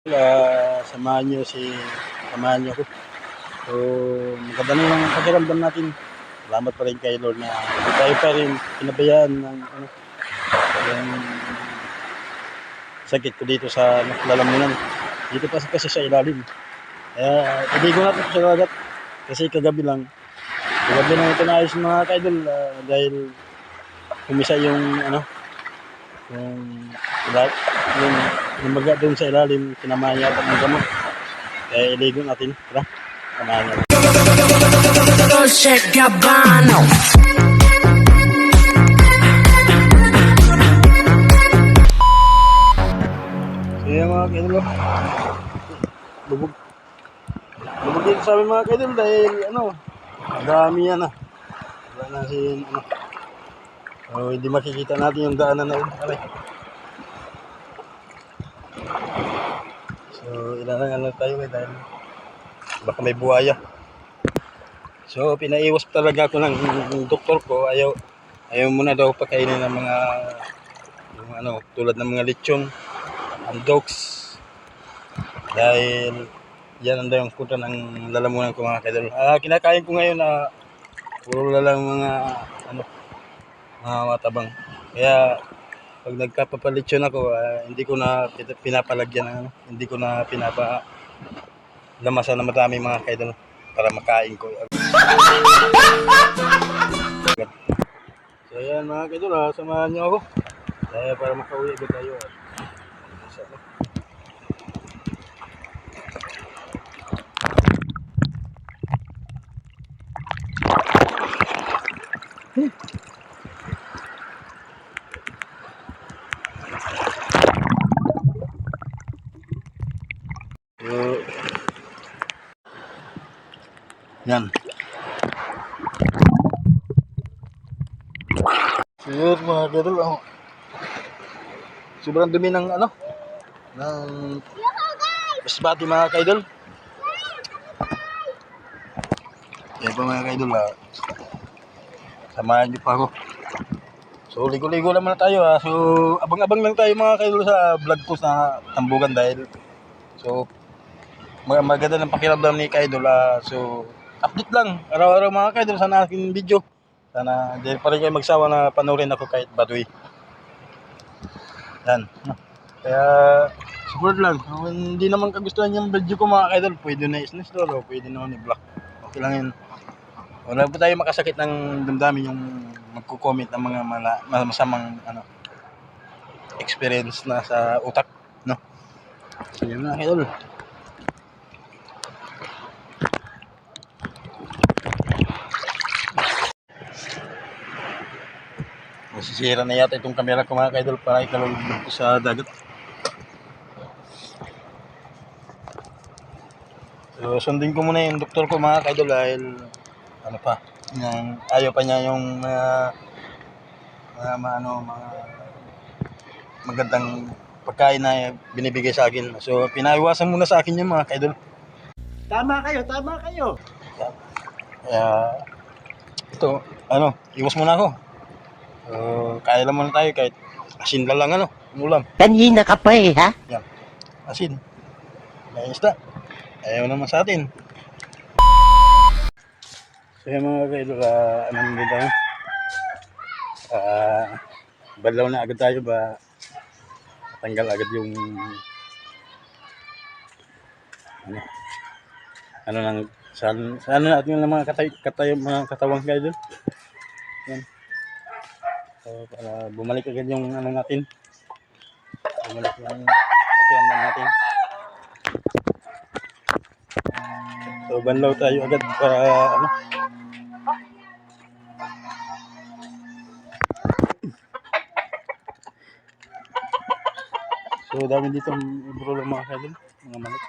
Samahan niyo ako. So, maganda na yung pakiramdam natin. Salamat pa rin kay Lord na hindi tayo pa rin pinabayaan ng yung sakit ko dito sa lalamunan. Dito pa kasi sa ilalim. Kaya iligo natin sa dagat. Kasi kagabi lang ito naayos mga kaidol dahil kumisa yung yung baga doon sa ilalim, tinamaan yata ng gamot. Kaya iligo natin. Tara, samahan niyo. Dolce Gabbana. So yan mga kaidol, lubog dito sa amin mga kaidol dahil dami yan wala na so hindi makikita natin yung daanan na yun. So ilangan tayo dahil baka may buhaya. So pinaiwas talaga ako ng doktor ko, ayaw muna daw pakainin ng mga tulad ng mga lechon, andoks, dahil yan ang daw yung kuta ng lalamunan ko mga kaidol. Kinakain ko ngayon na puro lang mga matabang. Kaya pag nagkapapalitsyon ako, hindi ko na pinapalagyan hindi ko na pinapalamasan na madami mga kaidol para makain ko. So yan mga kaidol, samahan niyo ako. Para makauwi agad tayo. Yan. Sir, mga kaidol, sobrang dumi ng basbati mga kaidol. Yan pa mga kaidol, samahan niyo pa ako. So ligo-ligo naman na tayo So abang-abang lang tayo mga kaidol sa vlog ko sa Tambugan dahil so maganda ng pakiramdam ni kaidol. So update lang araw-araw mga kaidol sa aking video. Sana hindi pa rin kayo magsawa na panoorin ako kahit baduy. Yan. Kaya support lang. Kung hindi naman kagustuhan yung video ko mga kaidol, pwede na i-install o pwede naman i-block. Okay lang yun. Wala po tayo makasakit ng damdamin yung magko-comment ng mga masamang experience na sa utak, no? So yun mga kaidol. Masisira na yata itong camera ko mga kaidol para ikalog ko sa dagat. So sundin ko muna yung doktor ko mga kaidol dahil ayaw pa niya yung mga magandang pagkain na binibigay sa akin. So pinaiwasan muna sa akin yung mga kaidol. Tama kayo. Kaya ito, iwas muna ako. Kaya lang muna tayo kahit asin lang ulam. Kanina ka pa ha? Yan, asin. May isda. Ayaw naman sa atin. So yung mga kaidol, din tayo. Balaw na agad tayo ba tanggal agad yung saan natin yung mga mga katawang kaidol. Yan. So para bumalik agad yung natin. Bumalik yung pakiramdam natin. So banlaw tayo agad para So dami dito bro lang mga kaidol, mga manok.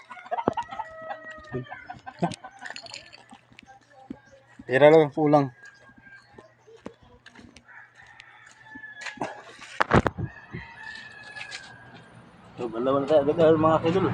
Tira lang pulang. So banlaw tayo agad mga kaidol.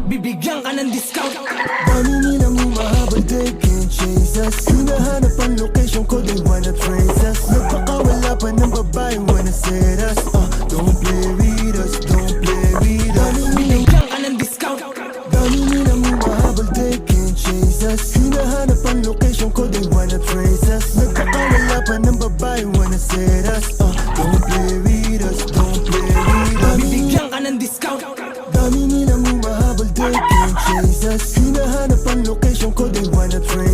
Bibigyan ka ng discount. Dami nilang humahabol, they can't chase us. Hinahanap ang location ko, they wanna trace us. Nagpakawala pa ng babae, wanna set us. Don't play with us, don't play with us. Binigyan ka ng discount. Dami nilang humahabol, they can't chase us. Hinahanap ang location ko, they wanna trace us. Nagpakawala pa ng babae, wanna set us. Don't play with us, don't play with us. Binigyan ka ng discount. Dami nilang humahabol, they can't chase us. Hinahanap ang location ko, they wanna trace